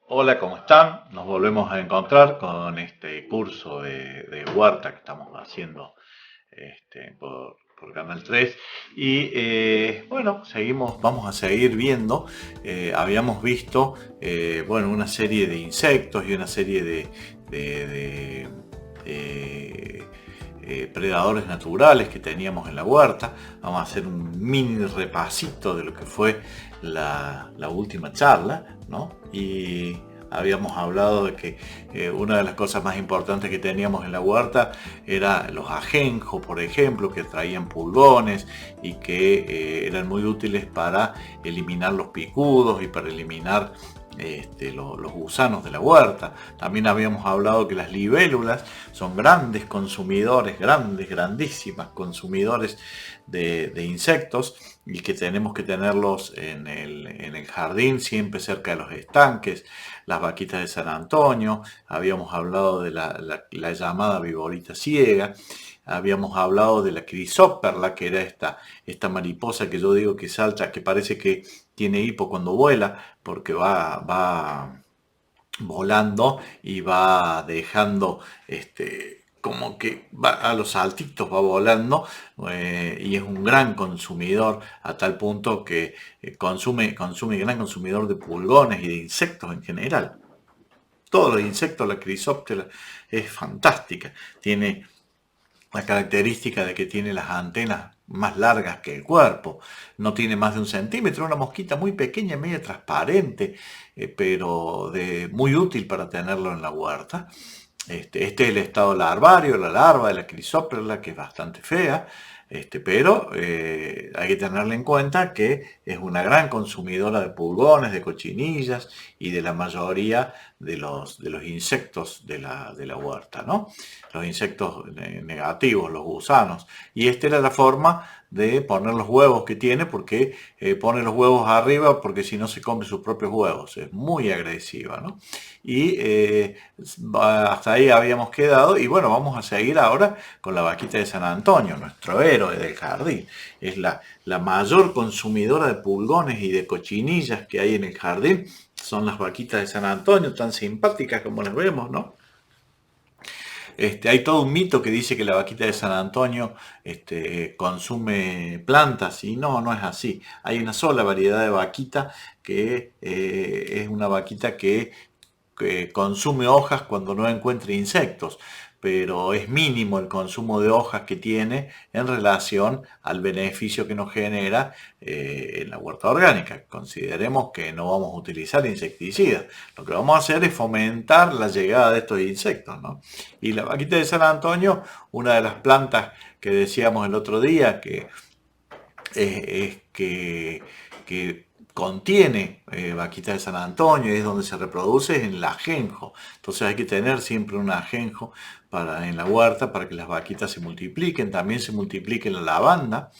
Hola, ¿cómo están? Nos volvemos a encontrar con este curso de huerta que estamos haciendo por Canal 3. Y bueno, vamos a seguir viendo. Habíamos visto bueno, una serie de insectos y una serie de predadores naturales que teníamos en la huerta. Vamos a hacer un mini repasito de lo que fue la última charla, ¿no? Y habíamos hablado de que una de las cosas más importantes que teníamos en la huerta era los ajenjos, por ejemplo, que traían pulgones y que eran muy útiles para eliminar los picudos y para eliminar los gusanos de la huerta. También habíamos hablado que las libélulas son grandes consumidores, grandísimas consumidores de insectos, y que tenemos que tenerlos en el jardín, siempre cerca de los estanques. Las vaquitas de San Antonio, habíamos hablado de la llamada viborita ciega. Habíamos hablado de la crisóperla, que era esta mariposa que yo digo que salta, que parece que tiene hipo cuando vuela, porque va volando y va dejando como que va a los saltitos, va volando, y es un gran consumidor, a tal punto que consume gran consumidor de pulgones y de insectos en general. Todos los insectos, la crisóptera es fantástica. Tiene la característica de que tiene las antenas más largas que el cuerpo, no tiene más de 1 centímetro, una mosquita muy pequeña, media transparente, pero muy útil para tenerlo en la huerta. Este es el estado larvario, la larva de la crisóprela, que es bastante fea, pero hay que tenerle en cuenta que es una gran consumidora de pulgones, de cochinillas y de la mayoría de los insectos de la huerta, ¿no? Los insectos negativos, los gusanos. Y esta era la forma de poner los huevos que tiene, porque pone los huevos arriba, porque si no se come sus propios huevos. Es muy agresiva, ¿no? Y hasta ahí habíamos quedado, y bueno, vamos a seguir ahora con la vaquita de San Antonio, nuestro héroe del jardín. Es la mayor consumidora de pulgones y de cochinillas que hay en el jardín. Son las vaquitas de San Antonio, tan simpáticas como las vemos, ¿no? Hay todo un mito que dice que la vaquita de San Antonio consume plantas, y no es así. Hay una sola variedad de vaquita, que es una vaquita que consume hojas cuando no encuentra insectos, pero es mínimo el consumo de hojas que tiene en relación al beneficio que nos genera en la huerta orgánica. Consideremos que no vamos a utilizar insecticidas. Lo que vamos a hacer es fomentar la llegada de estos insectos, ¿no? Y la vaquita de San Antonio, una de las plantas que decíamos el otro día, que contiene vaquita de San Antonio, y es donde se reproduce, es en el ajenjo. Entonces hay que tener siempre un ajenjo en la huerta, para que las vaquitas se multipliquen. También se multiplica la lavanda,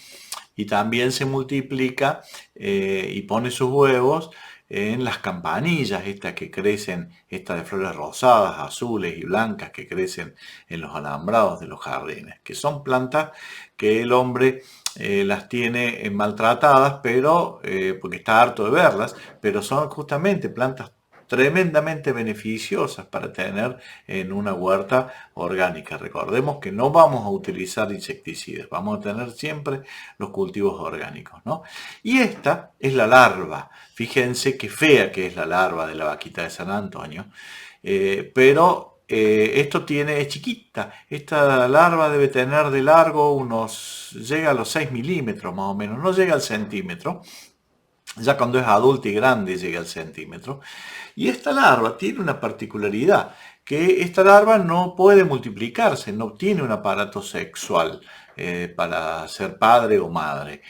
y también se multiplica y pone sus huevos en las campanillas, estas que crecen, estas de flores rosadas, azules y blancas, que crecen en los alambrados de los jardines, que son plantas que el hombre las tiene maltratadas, pero porque está harto de verlas, pero son justamente plantas tremendamente beneficiosas para tener en una huerta orgánica. Recordemos que no vamos a utilizar insecticidas, vamos a tener siempre los cultivos orgánicos, ¿no? Y esta es la larva. Fíjense qué fea que es la larva de la vaquita de San Antonio, pero es chiquita. Esta larva debe tener de largo llega a los 6 milímetros más o menos, no llega al centímetro. Ya cuando es adulta y grande llega al centímetro. Y esta larva tiene una particularidad, que esta larva no puede multiplicarse, no tiene un aparato sexual para ser padre o madre.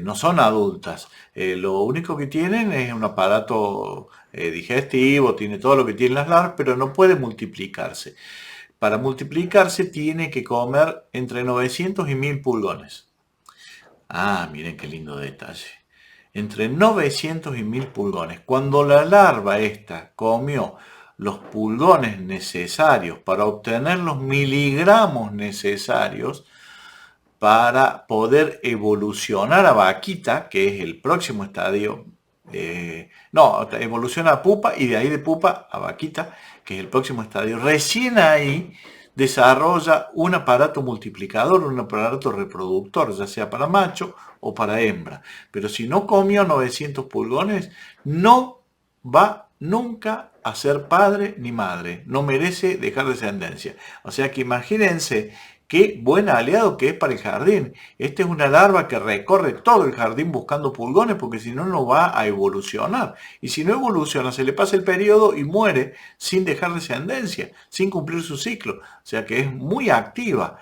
No son adultas. Lo único que tienen es un aparato digestivo, tiene todo lo que tienen las larvas, pero no puede multiplicarse. Para multiplicarse tiene que comer entre 900 y 1000 pulgones. Ah, miren qué lindo detalle. Entre 900 y 1000 pulgones. Cuando la larva esta comió los pulgones necesarios para obtener los miligramos necesarios para poder evolucionar a vaquita, que es el próximo estadio no, evoluciona a pupa y de ahí de pupa a vaquita, que es el próximo estadio. Recién ahí desarrolla un aparato multiplicador, un aparato reproductor, ya sea para macho o para hembra. Pero si no comió 900 pulgones, no va nunca a ser padre ni madre. No merece dejar descendencia. O sea que imagínense qué buen aliado que es para el jardín. Esta es una larva que recorre todo el jardín buscando pulgones porque si no, no va a evolucionar. Y si no evoluciona, se le pasa el periodo y muere sin dejar descendencia, sin cumplir su ciclo. O sea que es muy activa.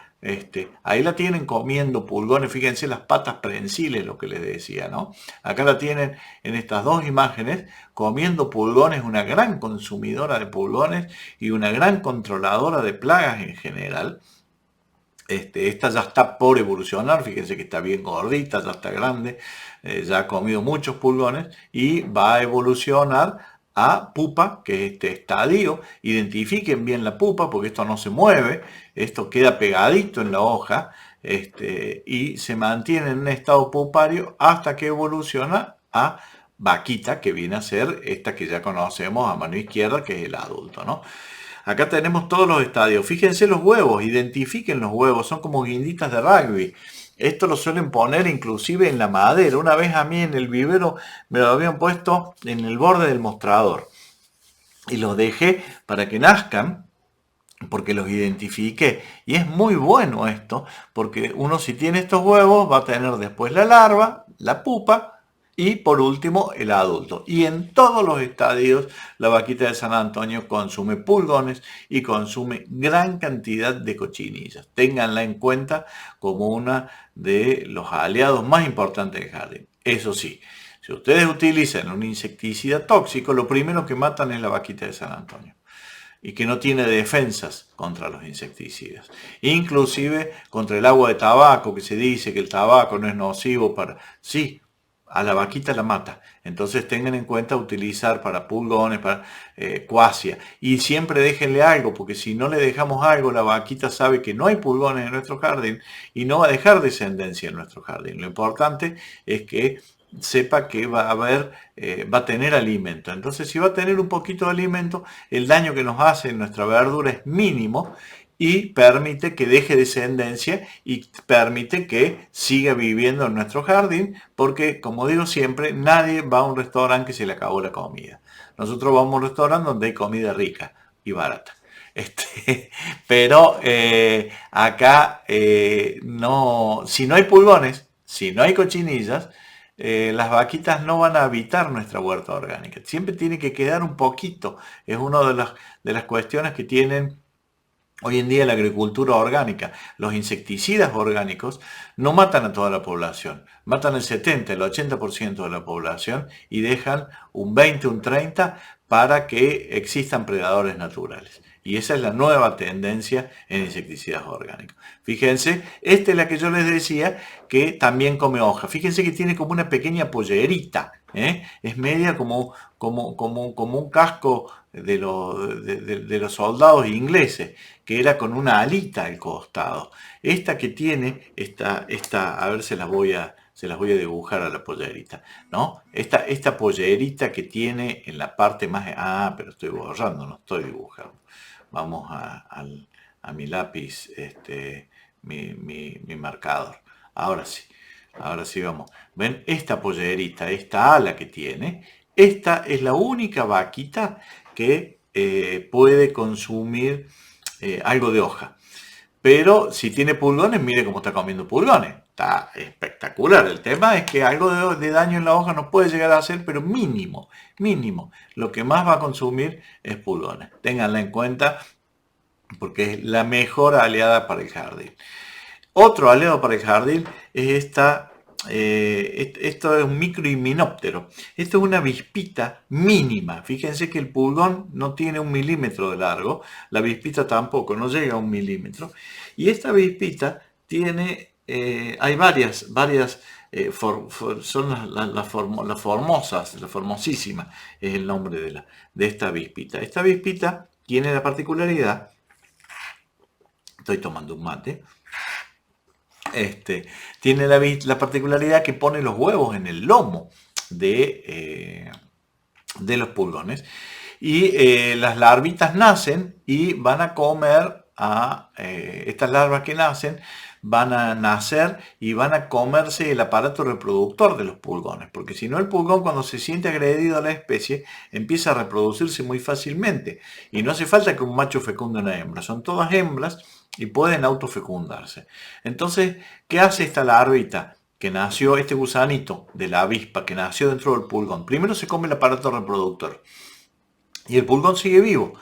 Ahí la tienen comiendo pulgones, fíjense las patas prensiles, lo que les decía, ¿no? Acá la tienen en estas dos imágenes comiendo pulgones, una gran consumidora de pulgones y una gran controladora de plagas en general. Esta ya está por evolucionar, fíjense que está bien gordita, ya está grande, ya ha comido muchos pulgones y va a evolucionar a pupa, que es este estadio. Identifiquen bien la pupa porque esto no se mueve, esto queda pegadito en la hoja y se mantiene en un estado pupario hasta que evoluciona a vaquita, que viene a ser esta que ya conocemos a mano izquierda, que es el adulto, ¿no? Acá tenemos todos los estadios. Fíjense los huevos, identifiquen los huevos, son como guinditas de rugby. Esto lo suelen poner inclusive en la madera. Una vez a mí en el vivero me lo habían puesto en el borde del mostrador. Y los dejé para que nazcan, porque los identifiqué. Y es muy bueno esto, porque uno si tiene estos huevos va a tener después la larva, la pupa, y por último el adulto. Y en todos los estadios la vaquita de San Antonio consume pulgones y consume gran cantidad de cochinillas. Ténganla en cuenta como una de los aliados más importantes del jardín. Eso sí, si ustedes utilizan un insecticida tóxico, lo primero que matan es la vaquita de San Antonio y que no tiene defensas contra los insecticidas. Inclusive contra el agua de tabaco, que se dice que el tabaco no es nocivo para... Sí, a la vaquita la mata. Entonces tengan en cuenta utilizar para pulgones, para cuasia. Y siempre déjenle algo, porque si no le dejamos algo, la vaquita sabe que no hay pulgones en nuestro jardín y no va a dejar descendencia en nuestro jardín. Lo importante es que sepa que va a haber, va a tener alimento. Entonces, si va a tener un poquito de alimento, el daño que nos hace en nuestra verdura es mínimo y permite que deje descendencia y permite que siga viviendo en nuestro jardín, porque, como digo siempre, nadie va a un restaurante que se le acabó la comida. Nosotros vamos a un restaurante donde hay comida rica y barata. Pero acá no, si no hay pulgones, si no hay cochinillas, las vaquitas no van a habitar nuestra huerta orgánica. Siempre tiene que quedar un poquito. Es una de las cuestiones que tienen hoy en día la agricultura orgánica. Los insecticidas orgánicos no matan a toda la población, matan el 70, el 80% de la población y dejan un 20, un 30 para que existan predadores naturales. Y esa es la nueva tendencia en insecticidas orgánicos. Fíjense, esta es la que yo les decía que también come hoja. Fíjense que tiene como una pequeña pollerita, ¿eh? Es media como un casco de los soldados ingleses, que era con una alita al costado. Esta que tiene, a ver, se las voy a dibujar a la pollerita, ¿no? Esta pollerita que tiene en la parte más... Ah, pero estoy borrando, no estoy dibujando. Vamos a mi lápiz, mi marcador. Ahora sí vamos. ¿Ven? Esta pollerita, esta ala que tiene, esta es la única vaquita que puede consumir algo de hoja. Pero si tiene pulgones, mire cómo está comiendo pulgones. Está espectacular. El tema es que algo de daño en la hoja nos puede llegar a hacer, pero mínimo, mínimo. Lo que más va a consumir es pulgones. Ténganla en cuenta porque es la mejor aliada para el jardín. Otro aliado para el jardín es esto es un microhimenóptero. Esto es una avispita mínima. Fíjense que el pulgón no tiene 1 milímetro de largo, la avispita tampoco, no llega a 1 milímetro. Y esta avispita tiene, hay varias, son las formosas, la formosísima es el nombre de esta avispita. Esta avispita tiene la particularidad, estoy tomando un mate, tiene la particularidad que pone los huevos en el lomo. de los pulgones. Y las larvitas nacen y van a comer estas larvas que nacen, van a nacer y van a comerse el aparato reproductor de los pulgones, porque si no, el pulgón, cuando se siente agredido a la especie, empieza a reproducirse muy fácilmente y no hace falta que un macho fecunde una hembra, son todas hembras y pueden autofecundarse. Entonces, ¿qué hace esta larvita que nació, este gusanito de la avispa que nació dentro del pulgón? Primero se come el aparato reproductor y el pulgón sigue vivo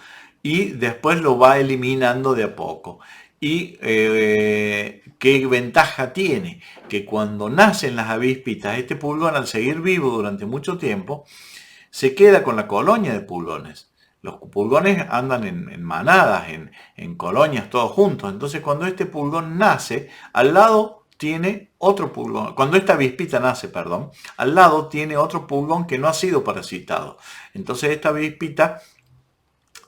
y después lo va eliminando de a poco. ¿Y qué ventaja tiene? Que cuando nacen las avispitas, este pulgón, al seguir vivo durante mucho tiempo, se queda con la colonia de pulgones. Los pulgones andan en manadas, en colonias, todos juntos. Entonces, cuando este pulgón nace, al lado tiene otro pulgón. Cuando esta avispita nace, perdón, al lado tiene otro pulgón que no ha sido parasitado. Entonces, esta avispita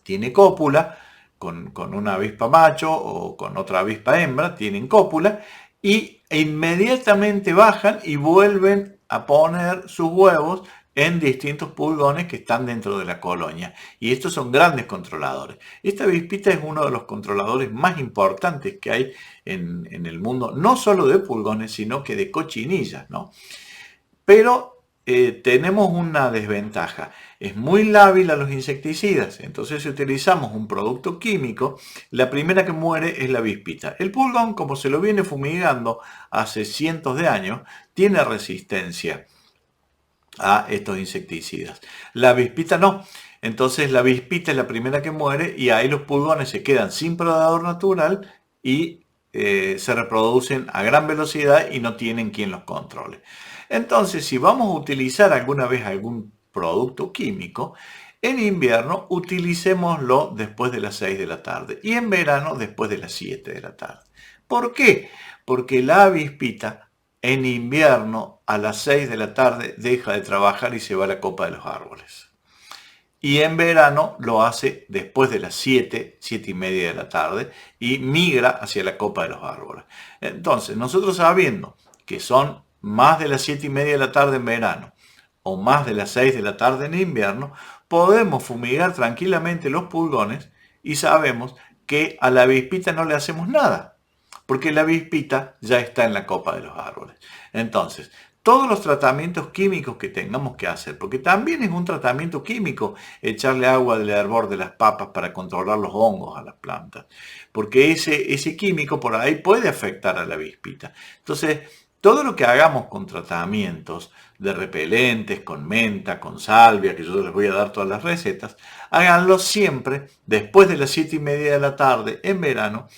tiene cópula con una avispa macho o con otra avispa hembra, tienen cópula y inmediatamente bajan y vuelven a poner sus huevos en distintos pulgones que están dentro de la colonia. Y estos son grandes controladores. Esta avispita es uno de los controladores más importantes que hay en el mundo, no solo de pulgones, sino que de cochinillas, ¿no? Pero tenemos una desventaja. Es muy lábil a los insecticidas. Entonces, si utilizamos un producto químico, la primera que muere es la avispita. El pulgón, como se lo viene fumigando hace cientos de años, tiene resistencia a estos insecticidas. La avispita no. Entonces, la avispita es la primera que muere y ahí los pulgones se quedan sin predador natural y se reproducen a gran velocidad y no tienen quien los controle. Entonces, si vamos a utilizar alguna vez algún producto químico, en invierno utilicémoslo después de las 6 de la tarde y en verano después de las 7 de la tarde. ¿Por qué? Porque la avispita en invierno a las 6 de la tarde deja de trabajar y se va a la copa de los árboles. Y en verano lo hace después de las 7, 7 y media de la tarde y migra hacia la copa de los árboles. Entonces, nosotros sabiendo que son más de las 7 y media de la tarde en verano o más de las 6 de la tarde en invierno, podemos fumigar tranquilamente los pulgones y sabemos que a la avispita no le hacemos nada, porque la avispita ya está en la copa de los árboles. Entonces, todos los tratamientos químicos que tengamos que hacer, porque también es un tratamiento químico echarle agua del hervor de las papas para controlar los hongos a las plantas, porque ese químico por ahí puede afectar a la avispita. Entonces, todo lo que hagamos con tratamientos de repelentes, con menta, con salvia, que yo les voy a dar todas las recetas, háganlo siempre después de las 7 y media de la tarde en verano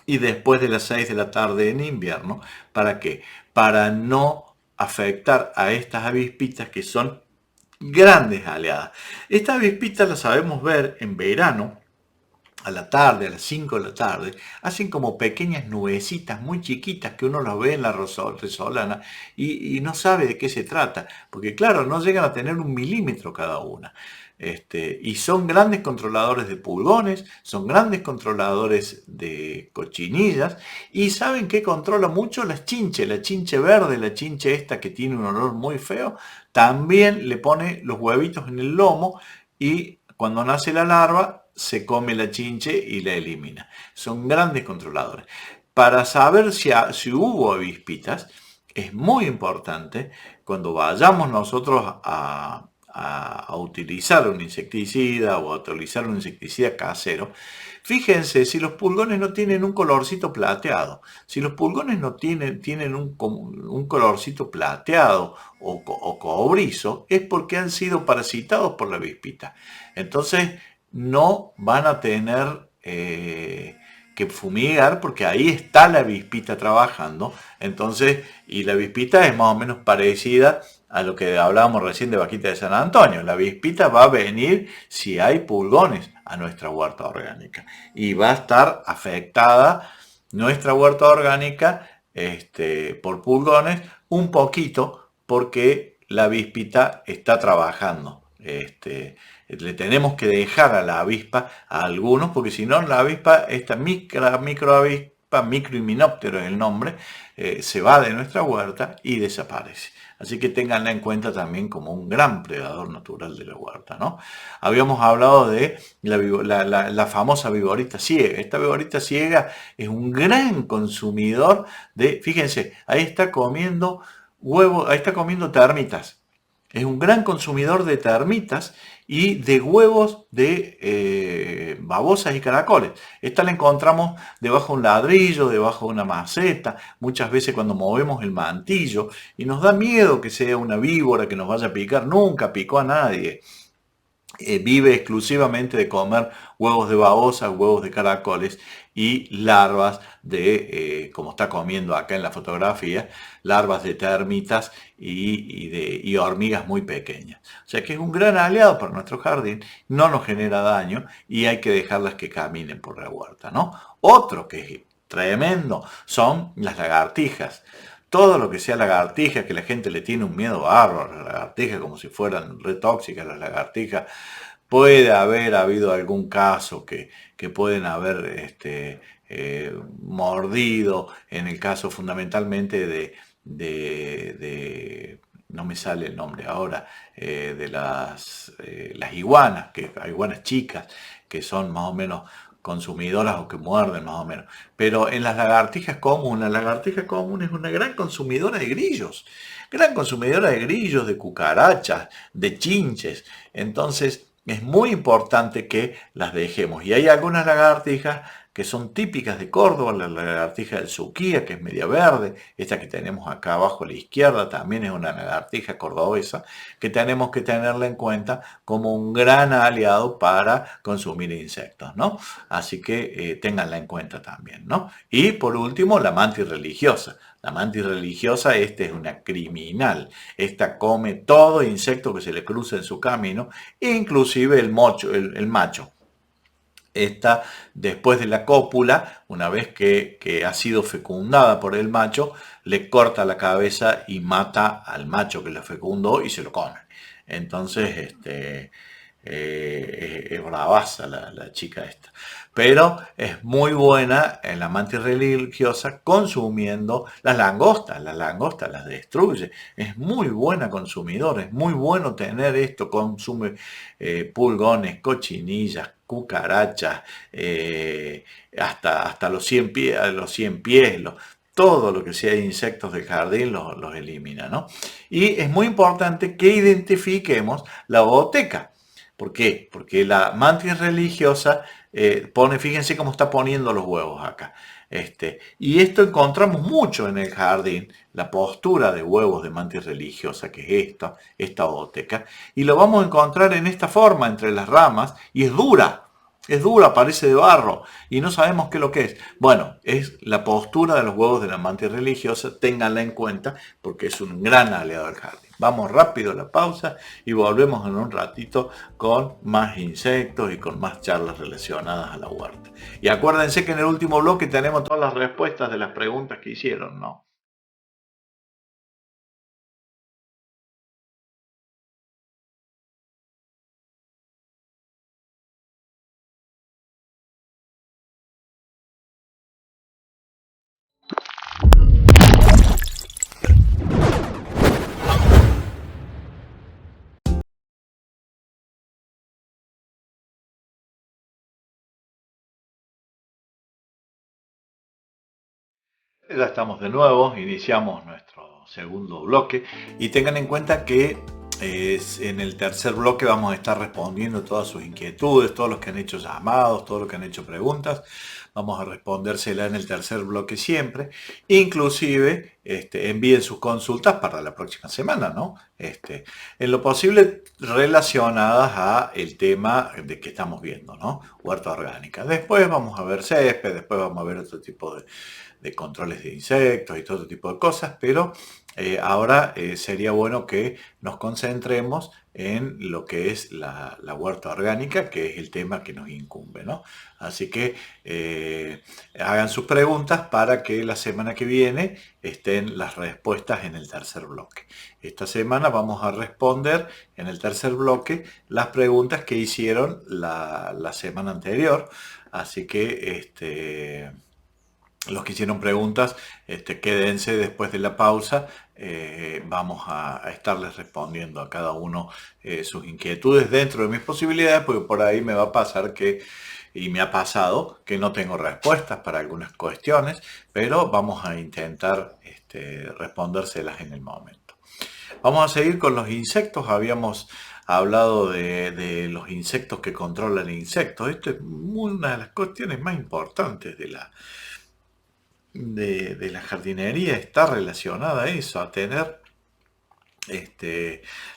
y después de las 6 de la tarde en invierno. ¿Para qué? Para no afectar a estas avispitas que son grandes aliadas. Estas avispitas las sabemos ver en verano, a la tarde, a las 5 de la tarde, hacen como pequeñas nubecitas muy chiquitas que uno las ve en la resolana y no sabe de qué se trata, porque claro, no llegan a tener 1 milímetro cada una. Y son grandes controladores de pulgones, son grandes controladores de cochinillas y ¿saben qué controla mucho? La chinche verde, la chinche esta que tiene un olor muy feo, también le pone los huevitos en el lomo y cuando nace la larva se come la chinche y la elimina. Son grandes controladores. Para saber si hubo avispitas, es muy importante cuando vayamos nosotros a utilizar un insecticida o a utilizar un insecticida casero, fíjense si los pulgones no tienen un colorcito plateado. Si los pulgones no tienen un colorcito plateado o cobrizo, es porque han sido parasitados por la avispita. Entonces, no van a tener que fumigar porque ahí está la avispita trabajando. Entonces, y la avispita es más o menos parecida a lo que hablábamos recién de vaquita de San Antonio. La avispita va a venir si hay pulgones a nuestra huerta orgánica y va a estar afectada nuestra huerta orgánica por pulgones un poquito porque la avispita está trabajando. Le tenemos que dejar a la avispa a algunos, porque si no la avispa, esta microavispa, microhimenóptero es el nombre, se va de nuestra huerta y desaparece. Así que ténganla en cuenta también como un gran predador natural de la huerta, ¿no? Habíamos hablado de la famosa viborita ciega. Esta viborita ciega es un gran consumidor de, fíjense, ahí está comiendo huevos, ahí está comiendo termitas. Es un gran consumidor de termitas y de huevos de babosas y caracoles. Esta la encontramos debajo de un ladrillo, debajo de una maceta, muchas veces cuando movemos el mantillo, y nos da miedo que sea una víbora que nos vaya a picar. Nunca picó a nadie. Vive exclusivamente de comer huevos de babosa, huevos de caracoles y larvas de, como está comiendo acá en la fotografía, larvas de termitas y hormigas muy pequeñas. O sea que es un gran aliado para nuestro jardín, no nos genera daño y hay que dejarlas que caminen por la huerta, ¿no? Otro que es tremendo son las lagartijas. Todo lo que sea lagartija, que la gente le tiene un miedo bárbaro a las lagartijas, como si fueran re tóxicas las lagartijas, puede haber habido algún caso que pueden haber mordido, en el caso fundamentalmente no me sale el nombre ahora, de las iguanas, iguanas chicas, que son más o menos consumidoras o que muerden más o menos. Pero en las lagartijas comunes, la lagartija común es una gran consumidora de grillos, gran consumidora de grillos, de cucarachas, de chinches. Entonces es muy importante que las dejemos. Y hay algunas lagartijas que son típicas de Córdoba, la lagartija del Suquía, que es media verde, esta que tenemos acá abajo a la izquierda también es una lagartija cordobesa, que tenemos que tenerla en cuenta como un gran aliado para consumir insectos, ¿no? Así que ténganla en cuenta también, ¿no? Y por último, la mantis religiosa. La mantis religiosa, esta es una criminal. Esta come todo insecto que se le cruza en su camino, inclusive el macho. Esta, después de la cópula, una vez que ha sido fecundada por el macho, le corta la cabeza y mata al macho que la fecundó y se lo come. Entonces, es bravaza la chica esta. Pero es muy buena en la mantis religiosa consumiendo las langostas las destruye. Es muy buena consumidora, es muy bueno tener esto, consume pulgones, cochinillas, cucarachas, hasta los 100 pies, todo lo que sea de insectos del jardín los elimina, ¿no? Y es muy importante que identifiquemos la ooteca. ¿Por qué? Porque la mantis religiosa fíjense cómo está poniendo los huevos acá. Y esto encontramos mucho en el jardín, la postura de huevos de mantis religiosa, que es esta ooteca, y lo vamos a encontrar en esta forma, entre las ramas, y es dura, parece de barro, y no sabemos qué es lo que es. Bueno, es la postura de los huevos de la mantis religiosa, ténganla en cuenta, porque es un gran aliado del jardín. Vamos rápido a la pausa y volvemos en un ratito con más insectos y con más charlas relacionadas a la huerta. Y acuérdense que en el último bloque tenemos todas las respuestas de las preguntas que hicieron, ¿no? Ya estamos de nuevo, iniciamos nuestro segundo bloque y tengan en cuenta que en el tercer bloque vamos a estar respondiendo todas sus inquietudes, todos los que han hecho llamados, todos los que han hecho preguntas. Vamos a respondérsela en el tercer bloque siempre. Inclusive envíen sus consultas para la próxima semana, ¿no? En lo posible relacionadas a el tema de que estamos viendo, ¿no? Huerta orgánica. Después vamos a ver césped, después vamos a ver otro tipo de controles de insectos y todo tipo de cosas, pero ahora sería bueno que nos concentremos en lo que es la huerta orgánica, que es el tema que nos incumbe, ¿no? Así que hagan sus preguntas para que la semana que viene estén las respuestas en el tercer bloque. Esta semana vamos a responder en el tercer bloque las preguntas que hicieron la semana anterior, así que los que hicieron preguntas, quédense después de la pausa. Vamos a estarles respondiendo a cada uno sus inquietudes dentro de mis posibilidades, porque por ahí me va a pasar que, y me ha pasado, que no tengo respuestas para algunas cuestiones, pero vamos a intentar respondérselas en el momento. Vamos a seguir con los insectos. Habíamos hablado de los insectos que controlan insectos. Esto es una de las cuestiones más importantes de la jardinería, está relacionada a eso, a tener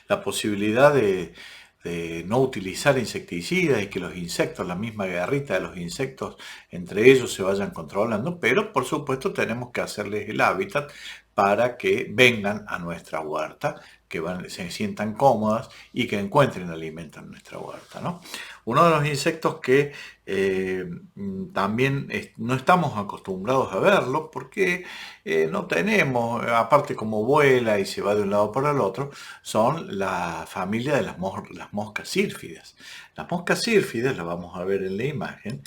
la posibilidad de no utilizar insecticidas y que los insectos, la misma guerrita de los insectos, entre ellos se vayan controlando, pero por supuesto tenemos que hacerles el hábitat para que vengan a nuestra huerta, que se sientan cómodas y que encuentren alimento en nuestra huerta, ¿no? Uno de los insectos que también no estamos acostumbrados a verlo porque no tenemos, aparte como vuela y se va de un lado para el otro, son la familia de las moscas sírfidas. Las moscas sírfidas, las vamos a ver en la imagen.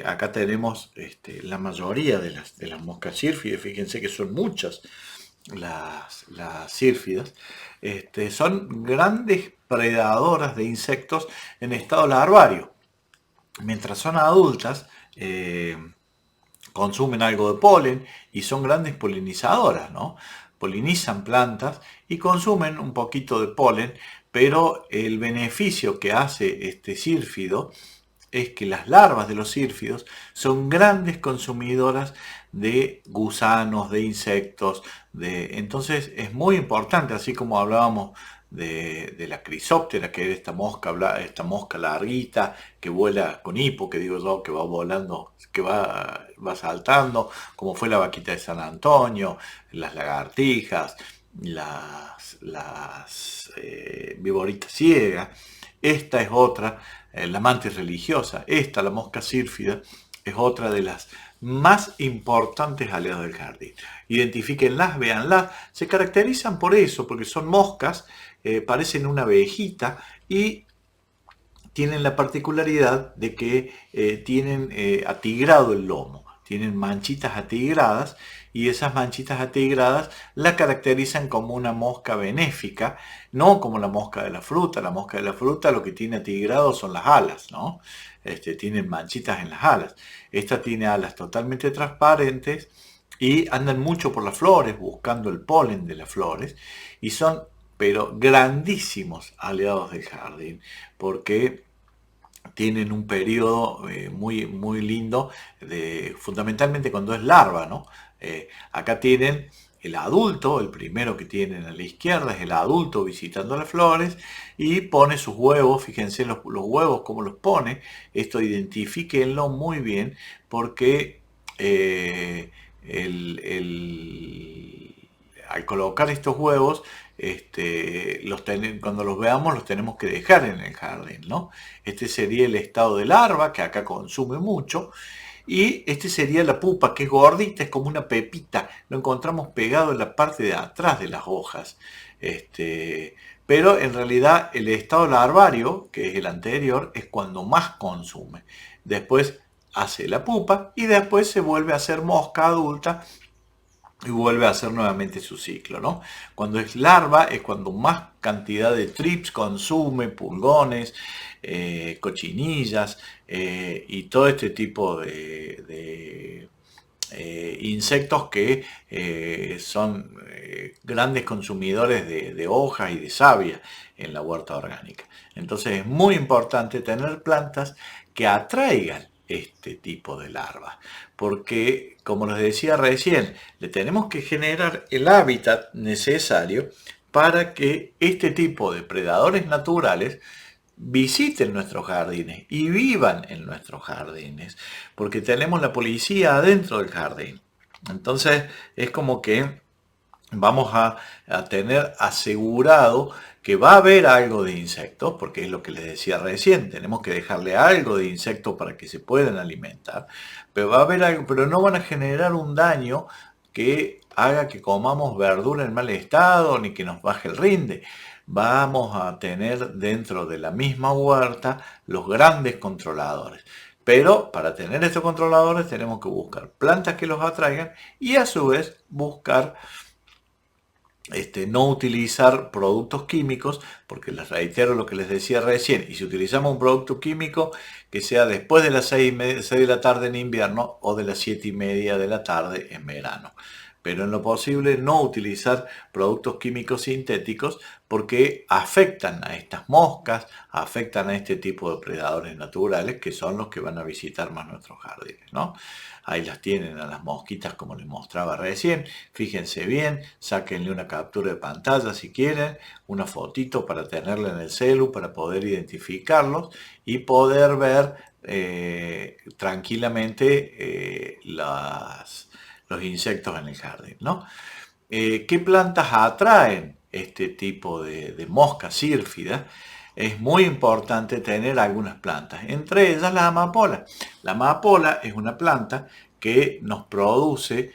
Acá tenemos la mayoría de las moscas sírfidas, fíjense que son muchas las sírfidas. Son grandes predadoras de insectos en estado larvario. Mientras son adultas, consumen algo de polen y son grandes polinizadoras, ¿no? Polinizan plantas y consumen un poquito de polen, pero el beneficio que hace este sírfido es que las larvas de los sírfidos son grandes consumidoras de gusanos, de insectos, entonces es muy importante, así como hablábamos de la crisóptera, que es esta mosca larguita que vuela con hipo, que digo yo, que va volando, que va saltando, como fue la vaquita de San Antonio, las lagartijas, las viboritas ciegas. Esta es otra, la mantis religiosa. Esta, la mosca sírfida, es otra de las más importantes aliadas del jardín. Identifíquenlas, véanlas. Se caracterizan por eso, porque son moscas, parecen una abejita y tienen la particularidad de que tienen atigrado el lomo. Tienen manchitas atigradas y esas manchitas atigradas la caracterizan como una mosca benéfica, no como la mosca de la fruta. La mosca de la fruta lo que tiene atigrado son las alas, ¿no? Tienen manchitas en las alas. Esta tiene alas totalmente transparentes y andan mucho por las flores buscando el polen de las flores y son pero grandísimos aliados del jardín porque tienen un periodo muy, muy lindo, fundamentalmente cuando es larva, ¿no? Acá tienen el adulto, el primero que tienen a la izquierda es el adulto visitando las flores y pone sus huevos, fíjense los huevos cómo los pone, esto identifíquenlo muy bien porque al colocar estos huevos, cuando los veamos los tenemos que dejar en el jardín, ¿no? Este sería el estado de larva, que acá consume mucho, y este sería la pupa, que es gordita, es como una pepita, lo encontramos pegado en la parte de atrás de las hojas. Pero en realidad el estado larvario, que es el anterior, es cuando más consume. Después hace la pupa y después se vuelve a hacer mosca adulta y vuelve a hacer nuevamente su ciclo, ¿no? Cuando es larva es cuando más cantidad de trips consume, pulgones, cochinillas y todo este tipo de insectos que son grandes consumidores de hojas y de savia en la huerta orgánica. Entonces es muy importante tener plantas que atraigan este tipo de larvas, porque como les decía recién, le tenemos que generar el hábitat necesario para que este tipo de predadores naturales visiten nuestros jardines y vivan en nuestros jardines, porque tenemos la policía adentro del jardín. Entonces es como que vamos a tener asegurado que va a haber algo de insectos, porque es lo que les decía recién, tenemos que dejarle algo de insectos para que se puedan alimentar, pero va a haber algo, pero no van a generar un daño que haga que comamos verdura en mal estado ni que nos baje el rinde. Vamos a tener dentro de la misma huerta los grandes controladores. Pero para tener estos controladores tenemos que buscar plantas que los atraigan y a su vez buscar no utilizar productos químicos, porque les reitero lo que les decía recién, y si utilizamos un producto químico que sea después de las 6 de la tarde en invierno o de las 7:30 de la tarde en verano. Pero en lo posible no utilizar productos químicos sintéticos porque afectan a estas moscas, afectan a este tipo de predadores naturales que son los que van a visitar más nuestros jardines, ¿no? Ahí las tienen a las mosquitas como les mostraba recién. Fíjense bien, sáquenle una captura de pantalla si quieren, una fotito para tenerla en el celu para poder identificarlos y poder ver tranquilamente los insectos en el jardín, ¿no? ¿Qué plantas atraen este tipo de moscas sírfidas? Es muy importante tener algunas plantas, entre ellas la amapola. La amapola es una planta que nos produce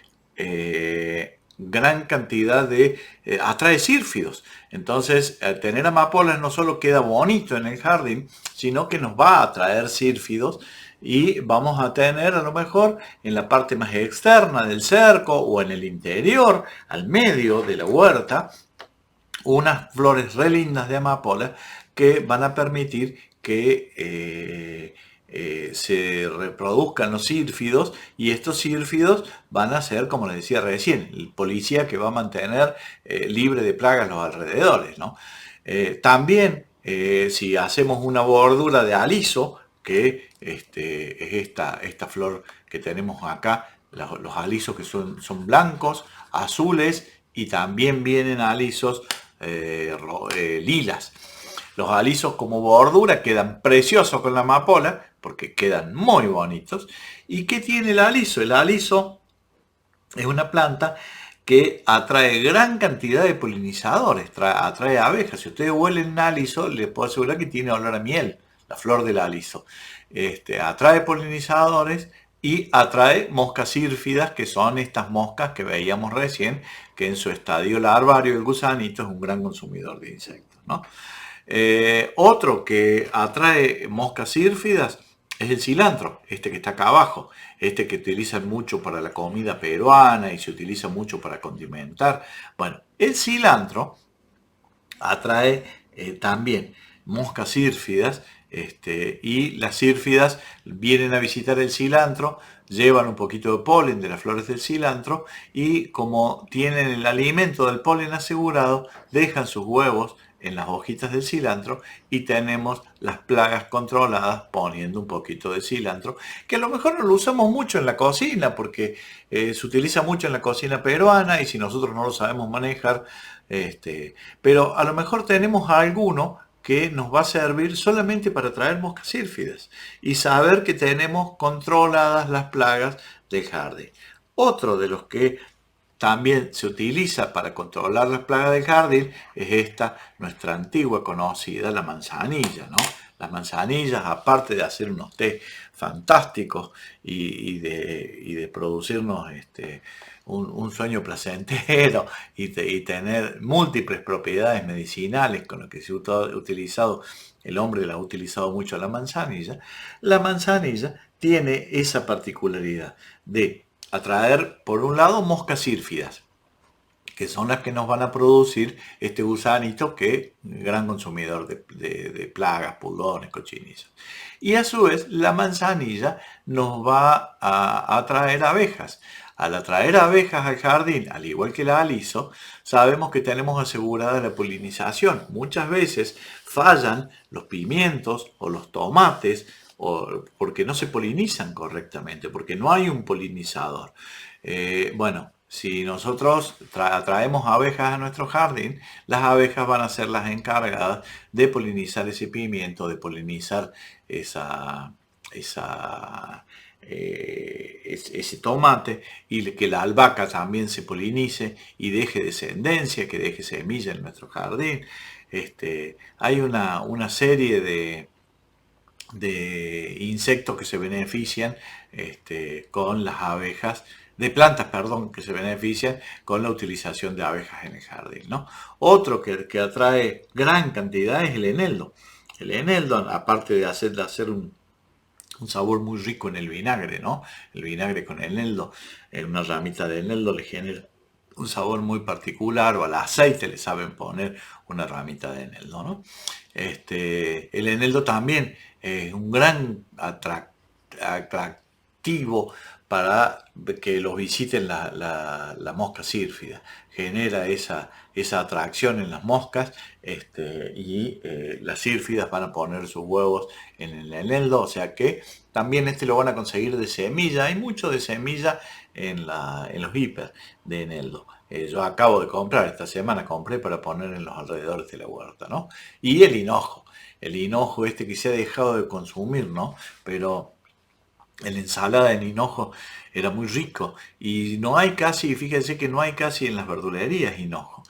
gran cantidad de... atrae sírfidos. Entonces, tener amapolas no solo queda bonito en el jardín, sino que nos va a atraer sírfidos y vamos a tener a lo mejor en la parte más externa del cerco o en el interior, al medio de la huerta, unas flores re lindas de amapola que van a permitir que se reproduzcan los sírfidos y estos sírfidos van a ser, como les decía recién, el policía que va a mantener libre de plagas los alrededores, ¿no? También si hacemos una bordura de aliso, que es esta flor que tenemos acá, los alisos que son blancos, azules y también vienen alisos lilas. Los alisos como bordura quedan preciosos con la amapola porque quedan muy bonitos. ¿Y qué tiene el aliso? El aliso es una planta que atrae gran cantidad de polinizadores, atrae abejas. Si ustedes huelen aliso, les puedo asegurar que tiene olor a miel, la flor del aliso. Atrae polinizadores y atrae moscas sírfidas, que son estas moscas que veíamos recién, que en su estadio larvario el gusanito es un gran consumidor de insectos, ¿no? Otro que atrae moscas sírfidas es el cilantro, este que está acá abajo, este que utilizan mucho para la comida peruana y se utiliza mucho para condimentar. Bueno, el cilantro atrae también moscas sírfidas y las sírfidas vienen a visitar el cilantro, llevan un poquito de polen de las flores del cilantro y como tienen el alimento del polen asegurado, dejan sus huevos en las hojitas del cilantro y tenemos las plagas controladas poniendo un poquito de cilantro, que a lo mejor no lo usamos mucho en la cocina porque se utiliza mucho en la cocina peruana y si nosotros no lo sabemos manejar, pero a lo mejor tenemos alguno que nos va a servir solamente para atraer moscas sírfidas y saber que tenemos controladas las plagas del jardín. Otro de los que también se utiliza para controlar las plagas del jardín es esta, nuestra antigua conocida, la manzanilla, ¿no? Las manzanillas, aparte de hacer unos té fantásticos y de producirnos un sueño placentero y tener múltiples propiedades medicinales con lo que se ha utilizado, el hombre la ha utilizado mucho la manzanilla tiene esa particularidad de atraer, por un lado, moscas sírfidas, que son las que nos van a producir este gusanito que es un gran consumidor de plagas, pulgones, cochinillas. Y a su vez, la manzanilla nos va a atraer abejas. Al atraer abejas al jardín, al igual que la aliso, sabemos que tenemos asegurada la polinización. Muchas veces fallan los pimientos o los tomates porque no se polinizan correctamente, porque no hay un polinizador. Bueno, si nosotros atraemos abejas a nuestro jardín, las abejas van a ser las encargadas de polinizar ese pimiento, de polinizar ese tomate y que la albahaca también se polinice y deje descendencia, que deje semilla en nuestro jardín. Hay una serie de insectos que se benefician con las abejas, de plantas, perdón, que se benefician con la utilización de abejas en el jardín, ¿no? Otro que atrae gran cantidad es el eneldo. El eneldo, aparte de hacer un sabor muy rico en el vinagre, ¿no? El vinagre con el eneldo, una ramita de eneldo le genera un sabor muy particular, o al aceite le saben poner una ramita de eneldo, ¿no? El eneldo también es un gran atractivo para que los visiten la mosca sírfida. Genera esa atracción en las moscas, las sírfidas van a poner sus huevos en el eneldo, o sea que también lo van a conseguir de semilla. Hay mucho de semilla en los hiper de eneldo. Yo acabo de comprar, esta semana compré para poner en los alrededores de la huerta, ¿no? Y el hinojo que se ha dejado de consumir, ¿no? Pero en la ensalada de hinojo era muy rico y no hay casi, fíjense que no hay casi en las verdulerías hinojo.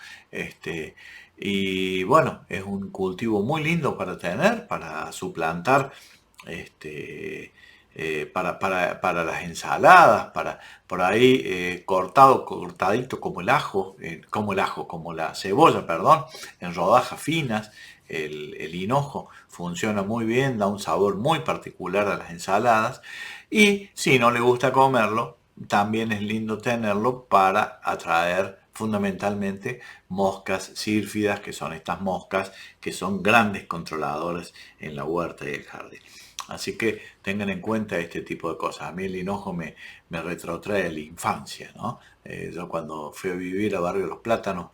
Y bueno, es un cultivo muy lindo para tener, para suplantar, este, para las ensaladas, para por ahí cortadito como la cebolla, perdón, en rodajas finas. El hinojo funciona muy bien, da un sabor muy particular a las ensaladas. Y si no le gusta comerlo, también es lindo tenerlo para atraer fundamentalmente moscas sírfidas, que son estas moscas que son grandes controladores en la huerta y el jardín. Así que tengan en cuenta este tipo de cosas. A mí el hinojo me retrotrae a la infancia, ¿no? Yo cuando fui a vivir a Barrio Los Plátanos,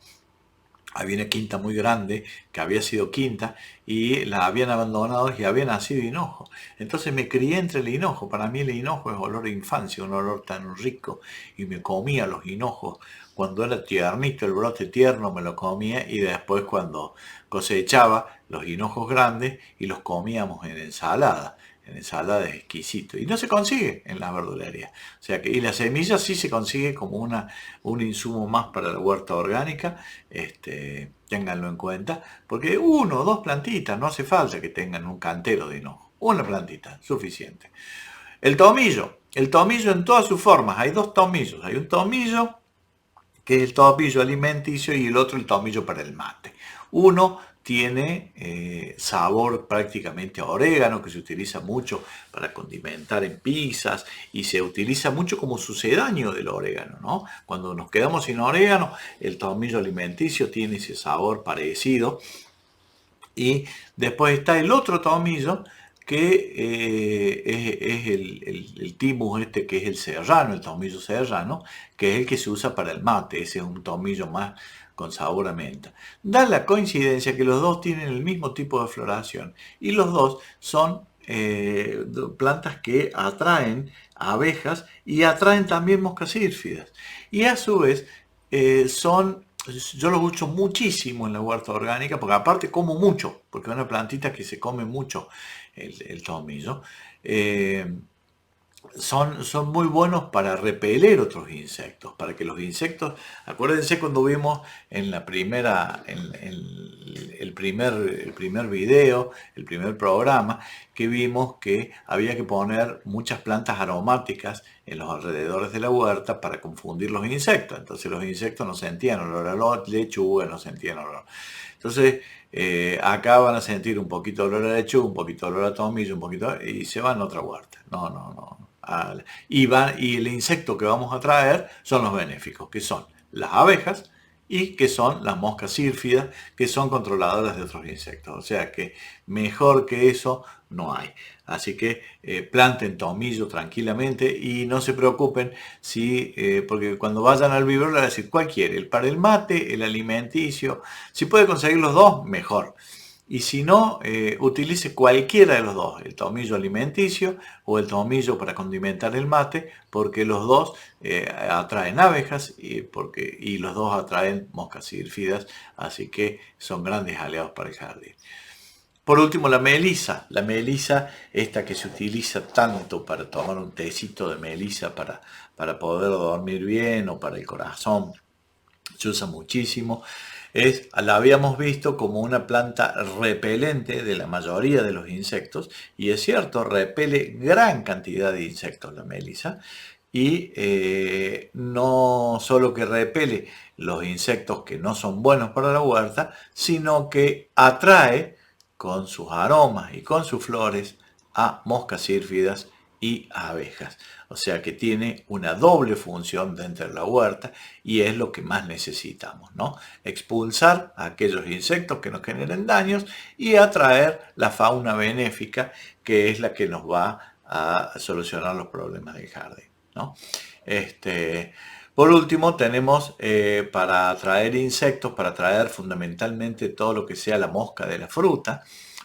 había una quinta muy grande que había sido quinta y la habían abandonado y había nacido hinojo. Entonces me crié entre el hinojo. Para mí el hinojo es olor de infancia, un olor tan rico, y me comía los hinojos. Cuando era tiernito, el brote tierno me lo comía, y después cuando cosechaba los hinojos grandes y los comíamos en ensalada. En ensalada es exquisito y no se consigue en las verdulerías. O sea que, y la semilla sí se consigue como un insumo más para la huerta orgánica. Ténganlo en cuenta, porque uno o dos plantitas, no hace falta que tengan un cantero de hinojo, una plantita, suficiente. El tomillo en todas sus formas, hay dos tomillos, hay un tomillo que es el tomillo alimenticio y el otro el tomillo para el mate. Uno tiene sabor prácticamente a orégano, que se utiliza mucho para condimentar en pizzas y se utiliza mucho como sucedáneo del orégano, ¿no? Cuando nos quedamos sin orégano, el tomillo alimenticio tiene ese sabor parecido. Y después está el otro tomillo que es el timus que es el serrano, el tomillo serrano, que es el que se usa para el mate. Ese es un tomillo más con sabor a menta. Da la coincidencia que los dos tienen el mismo tipo de floración y los dos son plantas que atraen abejas y atraen también moscas sírfidas. Y a su vez yo los uso muchísimo en la huerta orgánica, porque aparte como mucho, porque es una plantita que se come mucho el tomillo. Eh, son muy buenos para repeler otros insectos, para que los insectos, acuérdense cuando vimos en la primera, el primer video, el primer programa, que vimos que había que poner muchas plantas aromáticas en los alrededores de la huerta para confundir los insectos. Entonces los insectos no sentían olor a lechuga, no sentían olor. Entonces acá van a sentir un poquito de olor a lechuga, un poquito de olor a tomillo, un poquito, y se van a otra huerta. No. Y el insecto que vamos a traer son los benéficos, que son las abejas y que son las moscas sírfidas, que son controladoras de otros insectos. O sea que mejor que eso no hay. Así que planten tomillo tranquilamente y no se preocupen porque cuando vayan al vivero le van a decir cuál quiere, el para el mate, el alimenticio. Si puede conseguir los dos, mejor. Y si no, utilice cualquiera de los dos, el tomillo alimenticio o el tomillo para condimentar el mate, porque los dos atraen abejas y los dos atraen moscas sírfidas, así que son grandes aliados para el jardín. Por último, la melisa, esta que se utiliza tanto para tomar un tecito de melisa para poder dormir bien o para el corazón, se usa muchísimo. La habíamos visto como una planta repelente de la mayoría de los insectos, y es cierto, repele gran cantidad de insectos la melisa, y no solo que repele los insectos que no son buenos para la huerta, sino que atrae con sus aromas y con sus flores a moscas sírfidas y a abejas. O sea que tiene una doble función dentro de la huerta y es lo que más necesitamos, ¿no? Expulsar a aquellos insectos que nos generen daños y atraer la fauna benéfica, que es la que nos va a solucionar los problemas del jardín, ¿no? Por último, tenemos para atraer insectos, para atraer fundamentalmente todo lo que sea la mosca de la fruta,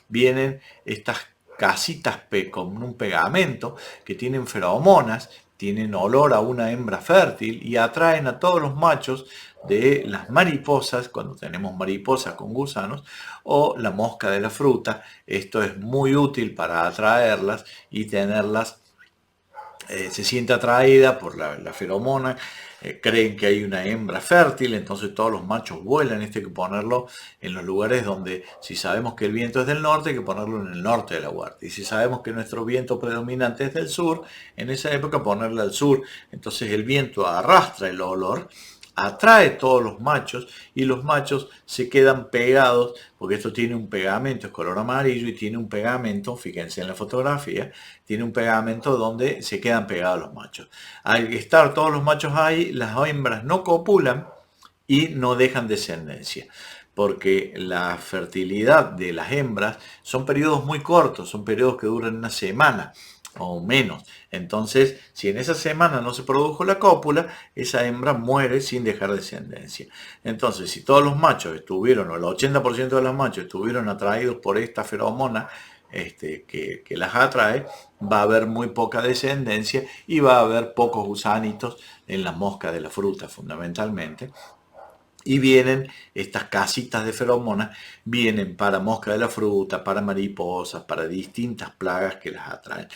vienen estas casitas con un pegamento que tienen feromonas, tienen olor a una hembra fértil y atraen a todos los machos de las mariposas, cuando tenemos mariposas con gusanos, o la mosca de la fruta. Esto es muy útil para atraerlas y tenerlas. Se siente atraída por la feromona, creen que hay una hembra fértil, entonces todos los machos vuelan. Esto hay que ponerlo en los lugares donde, si sabemos que el viento es del norte, hay que ponerlo en el norte de la huerta. Y si sabemos que nuestro viento predominante es del sur, en esa época ponerlo al sur. Entonces el viento arrastra el olor, atrae todos los machos y los machos se quedan pegados, porque esto tiene un pegamento, es color amarillo y tiene un pegamento, fíjense en la fotografía, tiene un pegamento donde se quedan pegados los machos. Al estar todos los machos ahí, las hembras no copulan y no dejan descendencia, porque la fertilidad de las hembras son periodos muy cortos, son periodos que duran una semana o menos. Entonces, si en esa semana no se produjo la cópula, esa hembra muere sin dejar descendencia. Entonces, si todos los machos estuvieron, o el 80% de los machos estuvieron atraídos por esta feromona que las atrae, va a haber muy poca descendencia y va a haber pocos gusanitos en la mosca de la fruta, fundamentalmente. Y vienen estas casitas de feromonas, vienen para mosca de la fruta, para mariposas, para distintas plagas que las atraen.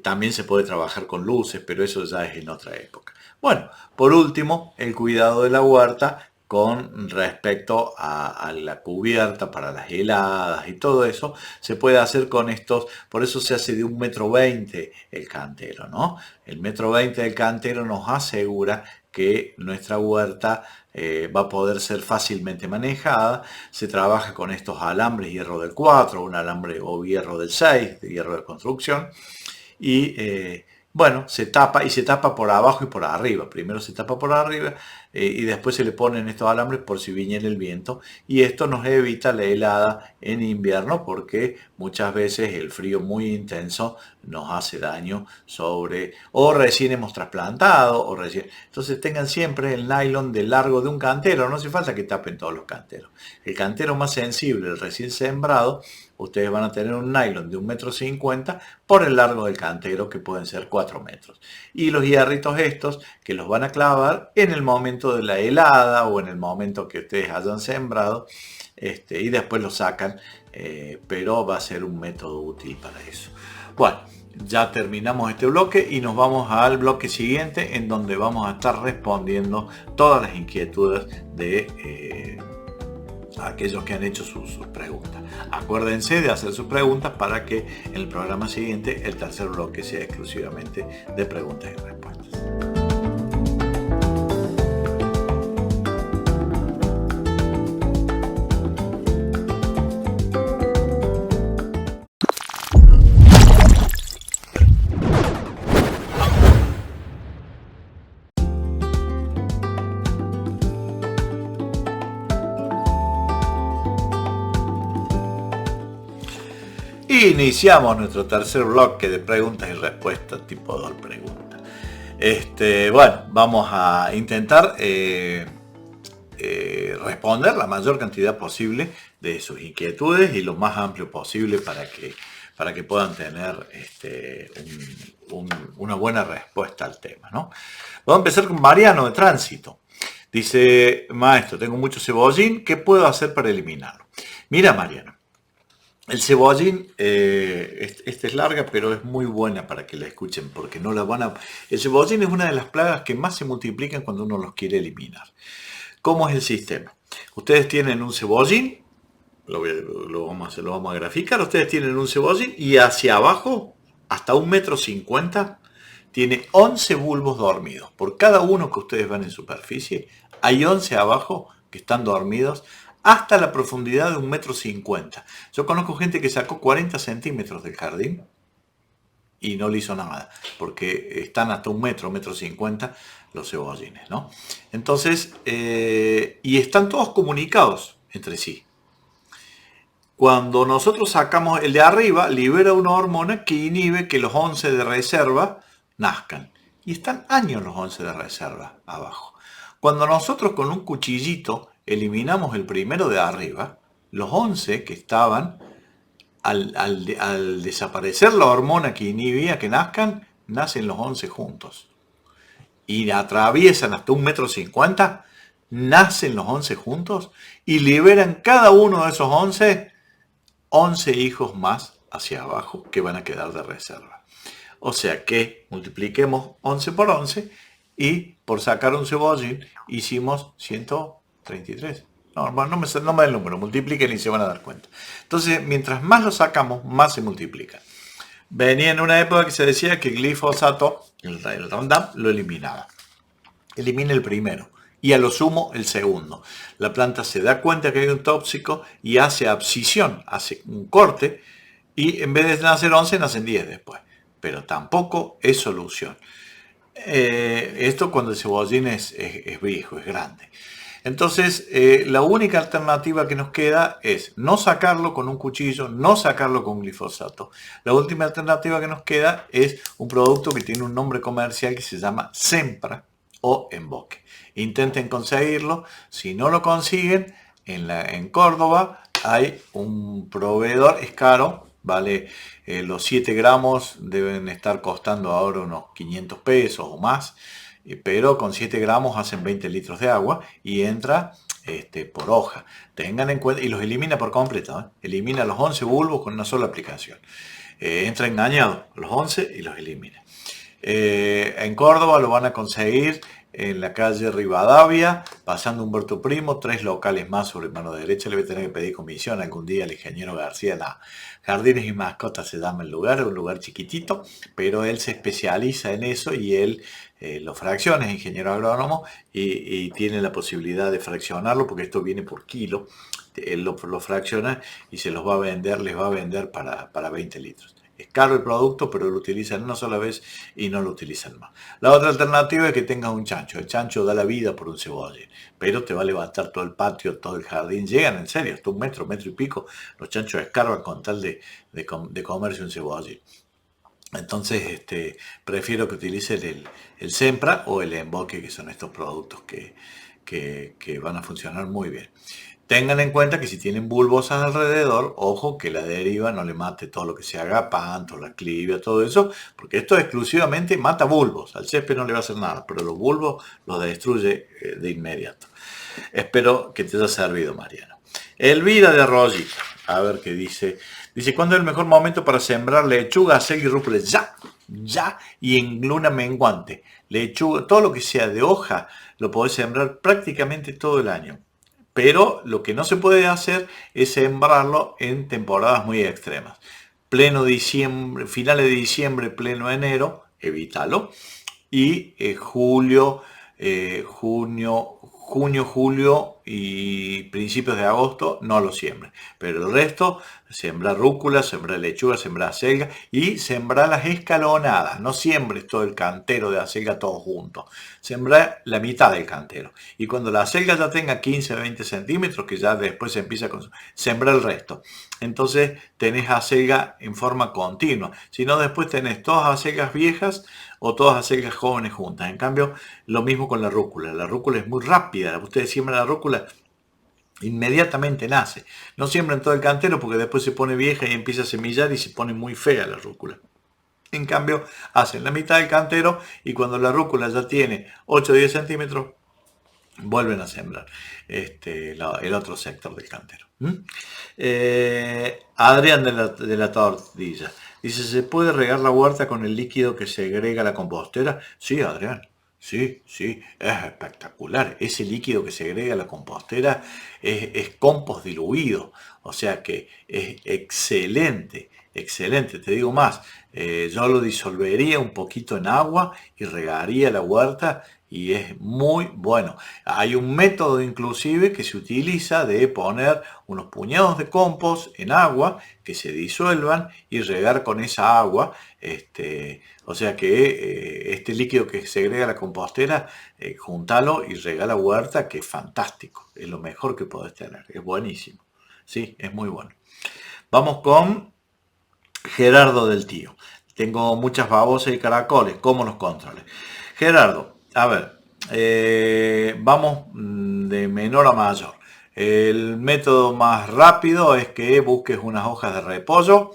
También se puede trabajar con luces, pero eso ya es en otra época. Bueno, por último, el cuidado de la huerta con respecto a la cubierta para las heladas y todo eso, se puede hacer con estos, por eso se hace de 1,20 m el cantero, ¿no? El 1,20 m del cantero nos asegura que nuestra huerta va a poder ser fácilmente manejada. Se trabaja con estos alambres hierro del 4, un alambre o hierro del 6, de hierro de construcción, y bueno, se tapa por abajo y por arriba. Primero se tapa por arriba y después se le ponen estos alambres por si viniera el viento, y esto nos evita la helada en invierno, porque muchas veces el frío muy intenso nos hace daño o recién hemos trasplantado, entonces tengan siempre el nylon del largo de un cantero, no hace falta que tapen todos los canteros. El cantero más sensible, el recién sembrado, ustedes van a tener un nylon de 1,50 m por el largo del cantero, que pueden ser 4 metros. Y los hierritos estos, que los van a clavar en el momento de la helada o en el momento que ustedes hayan sembrado, y después lo sacan, pero va a ser un método útil para eso. Bueno, ya terminamos este bloque y nos vamos al bloque siguiente, en donde vamos a estar respondiendo todas las inquietudes de aquellos que han hecho sus preguntas. Acuérdense de hacer sus preguntas para que en el programa siguiente el tercer bloque sea exclusivamente de preguntas y respuestas. Iniciamos nuestro tercer bloque de preguntas y respuestas tipo 2 preguntas. Bueno, vamos a intentar responder la mayor cantidad posible de sus inquietudes y lo más amplio posible para que puedan tener una buena respuesta al tema, ¿no? Vamos a empezar con Mariano de Tránsito. Dice: maestro, tengo mucho cebollín, ¿qué puedo hacer para eliminarlo? Mira, Mariano, el cebollín, esta es larga, pero es muy buena para que la escuchen, porque no la van a... El cebollín es una de las plagas que más se multiplican cuando uno los quiere eliminar. ¿Cómo es el sistema? Ustedes tienen un cebollín, lo vamos a graficar. Ustedes tienen un cebollín y hacia abajo, hasta 1,50 m, tiene 11 bulbos dormidos. Por cada uno que ustedes van en superficie, hay 11 abajo que están dormidos hasta la profundidad de 1,50 m. Yo conozco gente que sacó 40 centímetros del jardín y no le hizo nada, porque están hasta 1 metro, 1,50 m los cebollines, ¿no? Entonces, y están todos comunicados entre sí. Cuando nosotros sacamos el de arriba, libera una hormona que inhibe que los 11 de reserva nazcan. Y están años los 11 de reserva abajo. Cuando nosotros con un cuchillito eliminamos el primero de arriba, los 11 que estaban, al desaparecer la hormona que inhibía que nazcan, nacen los 11 juntos. Y atraviesan hasta 1,50 m, nacen los 11 juntos y liberan cada uno de esos 11 hijos más hacia abajo que van a quedar de reserva. O sea que multipliquemos 11 por 11 y por sacar un cebollín hicimos 133. No me da el número, multipliquen y se van a dar cuenta. Entonces, mientras más lo sacamos, más se multiplica. Venía en una época que se decía que el glifosato, el Roundup, lo eliminaba. Elimina el primero y a lo sumo el segundo. La planta se da cuenta que hay un tóxico y hace abscisión, hace un corte y en vez de nacer 11, nacen 10 después. Pero tampoco es solución. Esto cuando el cebollín es viejo, es grande. Entonces, la única alternativa que nos queda es no sacarlo con un cuchillo, no sacarlo con glifosato. La última alternativa que nos queda es un producto que tiene un nombre comercial que se llama Sempra o Emboque. Intenten conseguirlo. Si no lo consiguen, en Córdoba hay un proveedor, es caro, vale, los 7 gramos deben estar costando ahora unos 500 pesos o más. Pero con 7 gramos hacen 20 litros de agua y entra por hoja. Tengan en cuenta, y los elimina por completo, ¿eh? Elimina los 11 bulbos con una sola aplicación. Entra engañado los 11 y los elimina. En Córdoba lo van a conseguir en la calle Rivadavia, pasando Humberto Primo, 3 locales más sobre mano derecha. Le voy a tener que pedir comisión algún día al ingeniero García. Jardines y Mascotas se llama el lugar, es un lugar chiquitito, pero él se especializa en eso y él lo fracciona, es ingeniero agrónomo y tiene la posibilidad de fraccionarlo porque esto viene por kilo. Él lo fracciona y se los va a vender, les va a vender para 20 litros. Es caro el producto, pero lo utilizan una sola vez y no lo utilizan más. La otra alternativa es que tengas un chancho. El chancho da la vida por un cebollín, pero te va a levantar todo el patio, todo el jardín. Llegan en serio, hasta 1 metro y pico. Los chanchos escarban con tal de comerse un cebollín. Entonces, prefiero que utilicen el Sempra o el Emboque, que son estos productos que van a funcionar muy bien. Tengan en cuenta que si tienen bulbosas alrededor, ojo que la deriva no le mate todo lo que se haga, panto, la clivia, todo eso, porque esto exclusivamente mata bulbos. Al césped no le va a hacer nada, pero los bulbos los destruye de inmediato. Espero que te haya servido, Mariano. Elvira de Arroyito, a ver qué dice. Dice, ¿cuándo es el mejor momento para sembrar lechuga, acelga y rúcula? Ya, y en luna menguante. Lechuga, todo lo que sea de hoja, lo podés sembrar prácticamente todo el año. Pero lo que no se puede hacer es sembrarlo en temporadas muy extremas. Pleno diciembre, finales de diciembre, pleno enero, evítalo. Y julio, julio y principios de agosto no lo siembren. Pero el resto, sembrar rúcula, sembrar lechuga, sembrar acelga y sembrar las escalonadas. No siembres todo el cantero de acelga todo junto. Sembrar la mitad del cantero. Y cuando la acelga ya tenga 15 o 20 centímetros, que ya después se empieza a sembrar el resto. Entonces tenés acelga en forma continua. Si no, después tenés todas acelgas viejas o todas acelgas jóvenes juntas. En cambio, lo mismo con la rúcula. La rúcula es muy rápida. Ustedes siembran la rúcula, inmediatamente nace. No siembran todo el cantero porque después se pone vieja y empieza a semillar y se pone muy fea la rúcula. En cambio, hacen la mitad del cantero y cuando la rúcula ya tiene 8 o 10 centímetros, vuelven a sembrar el otro sector del cantero. Adrián de la Tortilla dice, ¿se puede regar la huerta con el líquido que segrega la compostera? Sí, Adrián. Sí, es espectacular. Ese líquido que segrega la compostera es compost diluido. O sea que es excelente, excelente. Te digo más, yo lo disolvería un poquito en agua y regaría la huerta y es muy bueno. Hay un método inclusive que se utiliza de poner unos puñados de compost en agua que se disuelvan y regar con esa agua. O sea que este líquido que segrega la compostera, juntalo y rega la huerta, que es fantástico. Es lo mejor que podés tener. Es buenísimo. Sí, es muy bueno. Vamos con Gerardo del Tío. Tengo muchas babosas y caracoles. ¿Cómo los controles? Gerardo, a ver, vamos de menor a mayor. El método más rápido es que busques unas hojas de repollo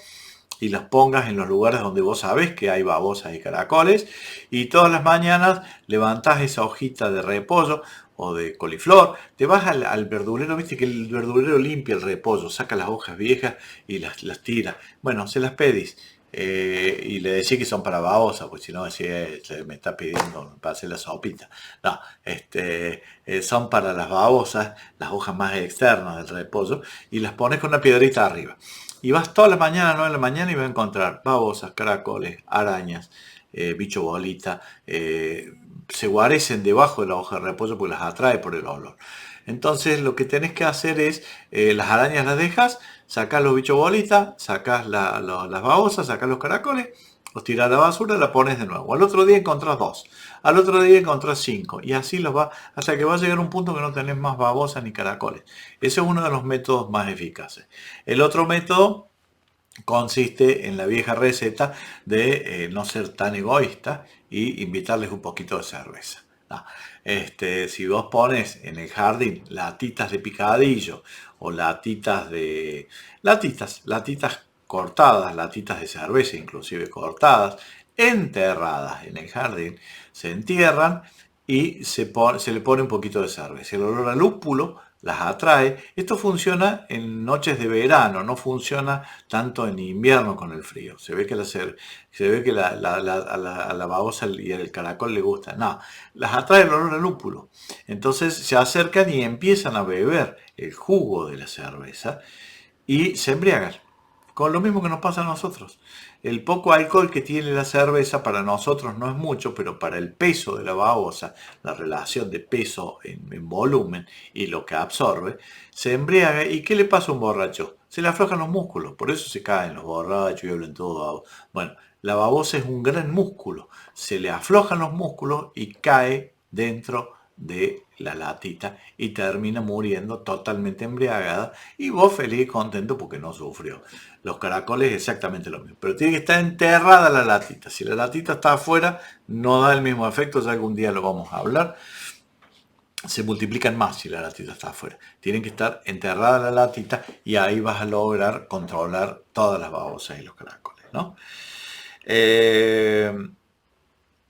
y las pongas en los lugares donde vos sabés que hay babosas y caracoles, y todas las mañanas levantás esa hojita de repollo o de coliflor, te vas al verdurero, viste que el verdurero limpia el repollo, saca las hojas viejas y las tira. Bueno, se las pedís. Y le decís que son para babosa, pues si no me está pidiendo para hacer la sopita. No, son para las babosas, las hojas más externas del repollo, y las pones con una piedrita arriba. Y vas todas las mañanas, 9 de la mañana, y vas a encontrar babosas, caracoles, arañas, bicho bolita, se guarecen debajo de la hoja de repollo porque las atrae por el olor. Entonces lo que tenés que hacer es, las arañas las dejas, sacás los bichos bolitas, sacás las babosas, sacás los caracoles, los tirás a la basura, la pones de nuevo. Al otro día encontrás 2, al otro día encontrás 5, y así los va hasta que va a llegar un punto que no tenés más babosas ni caracoles. Ese es uno de los métodos más eficaces. El otro método consiste en la vieja receta de no ser tan egoísta y invitarles un poquito de cerveza. No, si vos pones en el jardín latitas de picadillo o latitas cortadas, latitas de cerveza inclusive cortadas, enterradas en el jardín, se entierran y se le pone un poquito de cerveza. El olor a lúpulo las atrae. Esto funciona en noches de verano, no funciona tanto en invierno con el frío. Se ve que a la babosa y al caracol le gusta. No, las atrae el olor a lúpulo. Entonces se acercan y empiezan a beber el jugo de la cerveza y se embriagan. Con lo mismo que nos pasa a nosotros. El poco alcohol que tiene la cerveza para nosotros no es mucho, pero para el peso de la babosa, la relación de peso en volumen y lo que absorbe, se embriaga. ¿Y qué le pasa a un borracho? Se le aflojan los músculos, por eso se caen los borrachos y hablan todo. Bueno, la babosa es un gran músculo, se le aflojan los músculos y cae dentro de la latita y termina muriendo totalmente embriagada, y vos feliz y contento porque no sufrió. Los caracoles exactamente lo mismo, pero tiene que estar enterrada la latita. Si la latita está afuera no da el mismo efecto, ya algún día lo vamos a hablar. Se multiplican más si la latita está afuera. Tienen que estar enterrada la latita y ahí vas a lograr controlar todas las babosas y los caracoles, ¿no?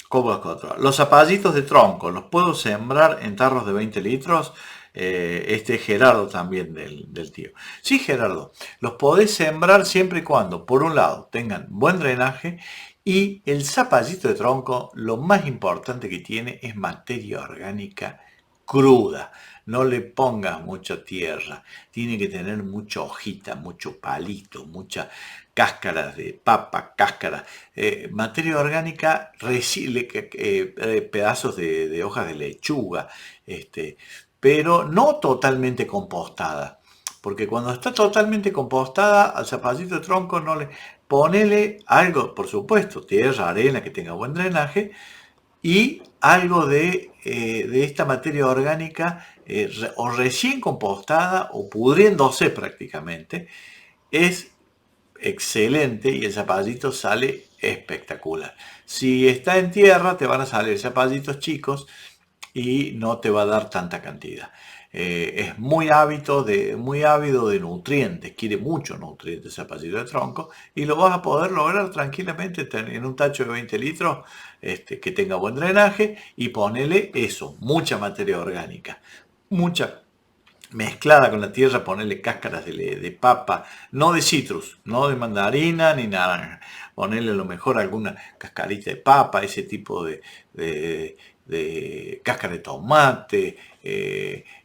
¿Cómo los controlo? Los zapallitos de tronco, ¿los puedo sembrar en tarros de 20 litros? Este es Gerardo también del tío. Sí, Gerardo, los podés sembrar siempre y cuando, por un lado, tengan buen drenaje, y el zapallito de tronco, lo más importante que tiene es materia orgánica cruda. No le pongas mucha tierra, tiene que tener mucha hojita, mucho palito, mucha cáscaras de papa, cáscaras, materia orgánica, pedazos de hojas de lechuga, pero no totalmente compostada, porque cuando está totalmente compostada al zapallito de tronco no le ponele algo, por supuesto, tierra, arena que tenga buen drenaje, y algo de esta materia orgánica, o recién compostada o pudriéndose prácticamente. Es excelente y el zapallito sale espectacular. Si está en tierra te van a salir zapallitos chicos y no te va a dar tanta cantidad. Es muy ávido de nutrientes, quiere mucho nutrientes ese zapallito de tronco, y lo vas a poder lograr tranquilamente en un tacho de 20 litros, que tenga buen drenaje, y ponele eso, mucha materia orgánica, mucha mezclada con la tierra, ponerle cáscaras de papa, no de citrus, no de mandarina ni naranja, ponerle a lo mejor alguna cascarita de papa, ese tipo de cáscara de tomate,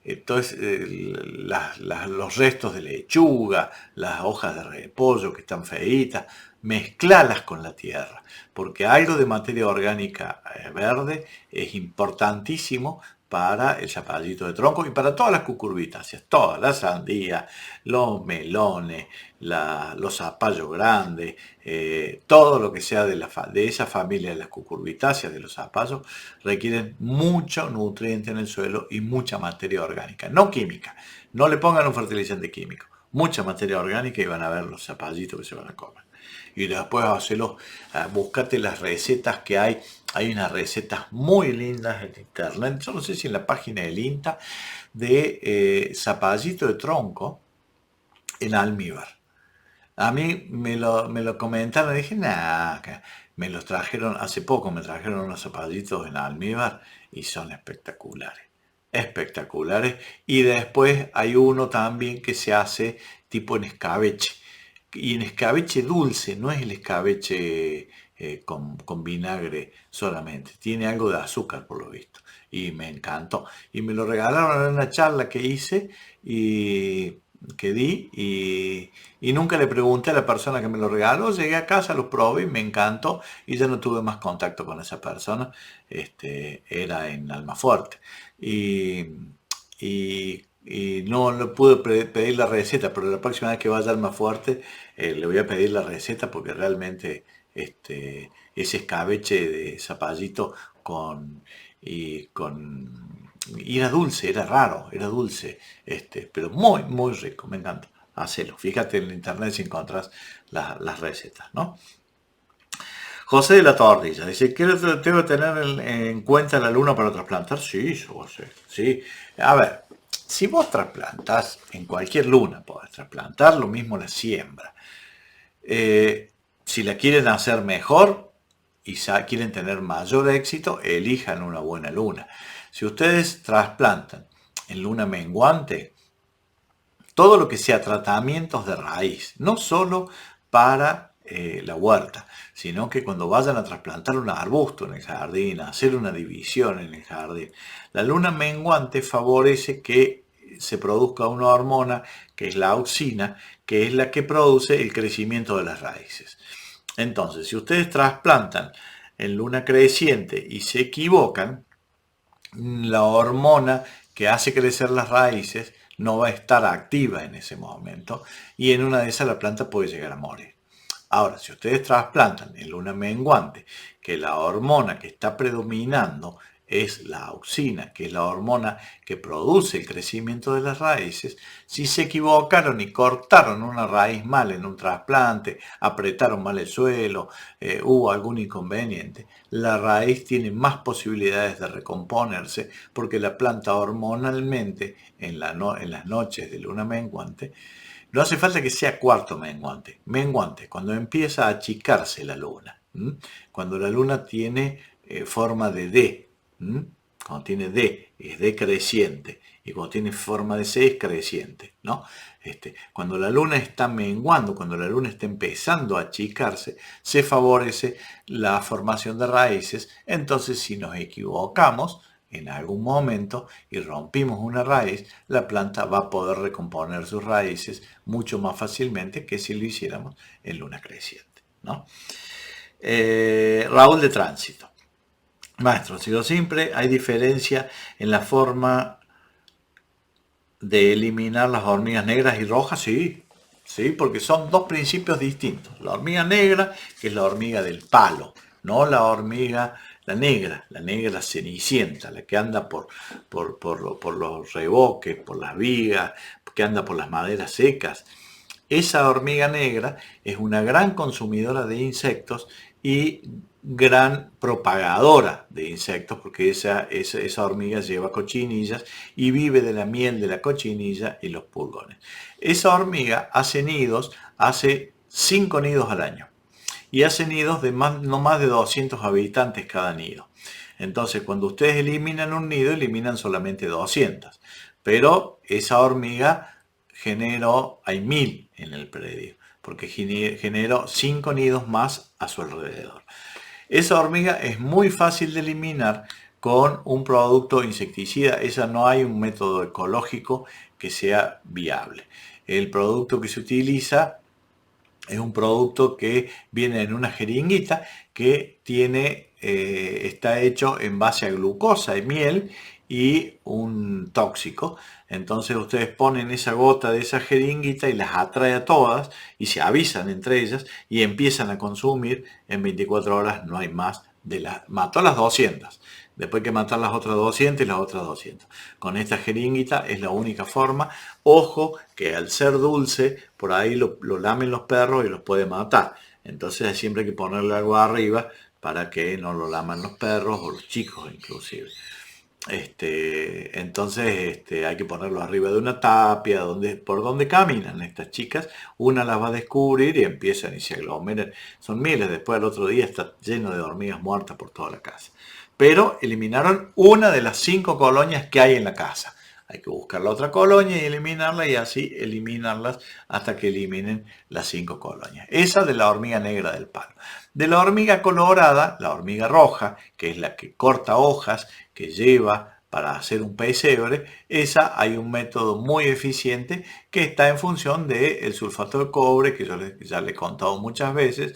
entonces, los restos de lechuga, las hojas de repollo que están feitas, mezclalas con la tierra, porque algo de materia orgánica verde es importantísimo para el zapallito de tronco y para todas las cucurbitáceas, todas, la sandía, los melones, los zapallos grandes, todo lo que sea de esa familia de las cucurbitáceas, de los zapallos, requieren mucho nutriente en el suelo y mucha materia orgánica, no química. No le pongan un fertilizante químico, mucha materia orgánica y van a ver los zapallitos que se van a comer. Y después hacerlo, búscate las recetas que hay unas recetas muy lindas en internet, yo no sé si en la página del INTA, de zapallito de tronco en almíbar. A mí me lo comentaron y dije, nah, me los trajeron, hace poco me trajeron unos zapallitos en almíbar y son espectaculares. Espectaculares. Y después hay uno también que se hace tipo en escabeche. Y en escabeche dulce, no es el escabeche con vinagre solamente. Tiene algo de azúcar por lo visto. Y me encantó. Y me lo regalaron en una charla que hice y que di y nunca le pregunté a la persona que me lo regaló. Llegué a casa, los probé y me encantó y ya no tuve más contacto con esa persona. Era en Almafuerte. Y no le pude pedir la receta, pero la próxima vez que vaya al Almafuerte le voy a pedir la receta porque realmente ese escabeche de zapallito y era dulce, era raro, era dulce, pero muy, muy rico, me encanta. Hacelo, fíjate en internet si encontrás las recetas, ¿no? José de la Tordilla dice, tengo que tener en cuenta la luna para trasplantar. Sí, José, sí. A ver, si vos trasplantás en cualquier luna, podés trasplantar, lo mismo la siembra. Si la quieren hacer mejor y quieren tener mayor éxito, elijan una buena luna. Si ustedes trasplantan en luna menguante, todo lo que sea tratamientos de raíz, no solo para la huerta, sino que cuando vayan a trasplantar un arbusto en el jardín, a hacer una división en el jardín, la luna menguante favorece que se produzca una hormona que es la auxina, que es la que produce el crecimiento de las raíces. Entonces, si ustedes trasplantan en luna creciente y se equivocan, la hormona que hace crecer las raíces no va a estar activa en ese momento y en una de esas la planta puede llegar a morir. Ahora, si ustedes trasplantan en luna menguante, que la hormona que está predominando es la auxina, que es la hormona que produce el crecimiento de las raíces, si se equivocaron y cortaron una raíz mal en un trasplante, apretaron mal el suelo, hubo algún inconveniente, la raíz tiene más posibilidades de recomponerse porque la planta hormonalmente en las noches de luna menguante, no hace falta que sea cuarto menguante. Menguante, cuando empieza a achicarse la luna. Cuando la luna tiene forma de D. Cuando tiene D, es decreciente. Y cuando tiene forma de C, es creciente. ¿No? Cuando la luna está menguando, cuando la luna está empezando a achicarse, se favorece la formación de raíces. Entonces, si nos equivocamos en algún momento y rompimos una raíz, la planta va a poder recomponer sus raíces mucho más fácilmente que si lo hiciéramos en luna creciente, ¿no? Raúl de Tránsito. Maestro, sigo siempre, ¿hay diferencia en la forma de eliminar las hormigas negras y rojas? Sí, sí, porque son dos principios distintos. La hormiga negra, que es la hormiga del palo, no la hormiga, la negra cenicienta, la que anda por los reboques, por las vigas, que anda por las maderas secas. Esa hormiga negra es una gran consumidora de insectos y gran propagadora de insectos, porque esa hormiga lleva cochinillas y vive de la miel de la cochinilla y los pulgones. Esa hormiga hace nidos, hace 5 nidos al año y hace nidos de no más de 200 habitantes cada nido. Entonces, cuando ustedes eliminan un nido, eliminan solamente 200, pero esa hormiga hay 1000 en el predio, porque generó 5 nidos más a su alrededor. Esa hormiga es muy fácil de eliminar con un producto insecticida. No hay un método ecológico que sea viable. El producto que se utiliza Es un producto que viene en una jeringuita que está hecho en base a glucosa y miel y un tóxico. Entonces ustedes ponen esa gota de esa jeringuita y las atrae a todas y se avisan entre ellas y empiezan a consumir en 24 horas, no hay más. Mató a las 200. Después hay que matar las otras 200 y las otras 200. Con esta jeringuita es la única forma. Ojo que al ser dulce, por ahí lo lamen los perros y los puede matar. Entonces siempre hay que ponerle algo arriba para que no lo laman los perros o los chicos inclusive. Entonces hay que ponerlo arriba de una tapia, por donde caminan estas chicas, una las va a descubrir y empiezan y se aglomeran. Son miles, después al otro día está lleno de hormigas muertas por toda la casa. Pero eliminaron una de las 5 colonias que hay en la casa. Hay que buscar la otra colonia y eliminarla y así eliminarlas hasta que eliminen las 5 colonias. Esa de la hormiga negra del palo. De la hormiga colorada, la hormiga roja, que es la que corta hojas, que lleva para hacer un pesebre, esa hay un método muy eficiente que está en función del sulfato de cobre, que yo ya le he contado muchas veces,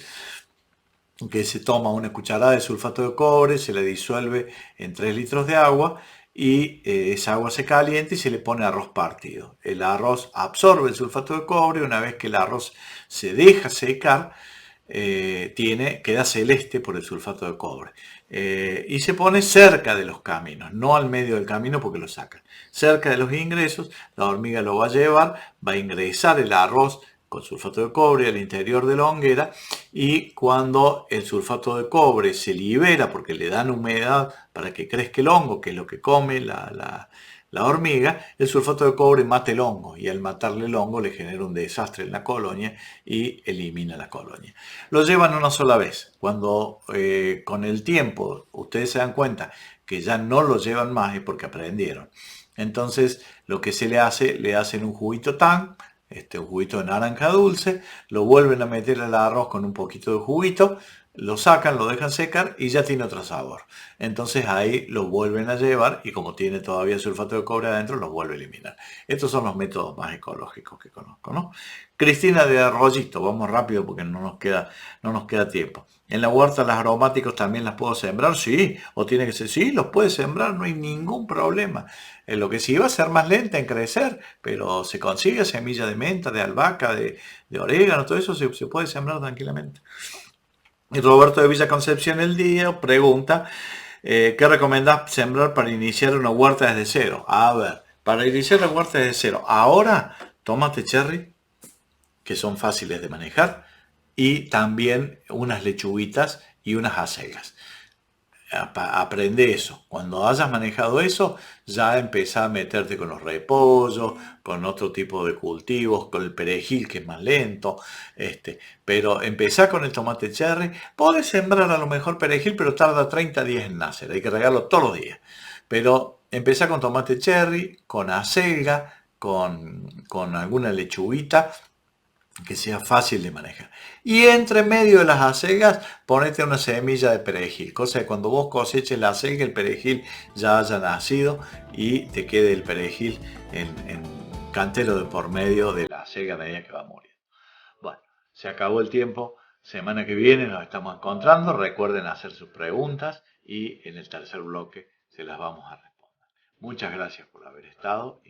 que se toma una cucharada de sulfato de cobre, se le disuelve en 3 litros de agua y esa agua se calienta y se le pone arroz partido. El arroz absorbe el sulfato de cobre, una vez que el arroz se deja secar, queda celeste por el sulfato de cobre. Y se pone cerca de los caminos, no al medio del camino porque lo sacan. Cerca de los ingresos, la hormiga lo va a llevar, va a ingresar el arroz con sulfato de cobre al interior de la honguera y cuando el sulfato de cobre se libera porque le dan humedad para que crezca el hongo, que es lo que come la hormiga, el sulfato de cobre mata el hongo y al matarle el hongo le genera un desastre en la colonia y elimina la colonia. Lo llevan una sola vez. Cuando con el tiempo ustedes se dan cuenta que ya no lo llevan más es porque aprendieron. Entonces lo que se le hacen un juguito tan, un juguito de naranja dulce, lo vuelven a meter al arroz con un poquito de juguito, lo sacan, lo dejan secar y ya tiene otro sabor. Entonces ahí lo vuelven a llevar y como tiene todavía sulfato de cobre adentro, lo vuelve a eliminar. Estos son los métodos más ecológicos que conozco, ¿no? Cristina de Arroyito, vamos rápido porque no nos queda tiempo. ¿En la huerta las aromáticos también las puedo sembrar? Sí, o tiene que ser, sí, los puedes sembrar, no hay ningún problema. Lo que sí va a ser más lenta en crecer, pero se consigue semilla de menta, de albahaca, de orégano, todo eso se puede sembrar tranquilamente. Y Roberto de Villa Concepción el día pregunta, ¿qué recomendás sembrar para iniciar una huerta desde cero? A ver, para iniciar la huerta desde cero, ahora tomate cherry, que son fáciles de manejar, y también unas lechuguitas y unas acelgas. Aprende eso. Cuando hayas manejado eso, ya empezá a meterte con los repollos, con otro tipo de cultivos, con el perejil que es más lento. Pero empezá con el tomate cherry. Podés sembrar a lo mejor perejil, pero tarda 30 días en nacer. Hay que regarlo todos los días. Pero empezá con tomate cherry, con acelga, con alguna lechuguita que sea fácil de manejar. Y entre medio de las acelgas, ponete una semilla de perejil, cosa que cuando vos coseches la acelga, el perejil ya haya nacido y te quede el perejil en cantero de por medio de la acelga de ella que va a morir. Bueno, se acabó el tiempo. Semana que viene nos estamos encontrando. Recuerden hacer sus preguntas y en el tercer bloque se las vamos a responder. Muchas gracias por haber estado.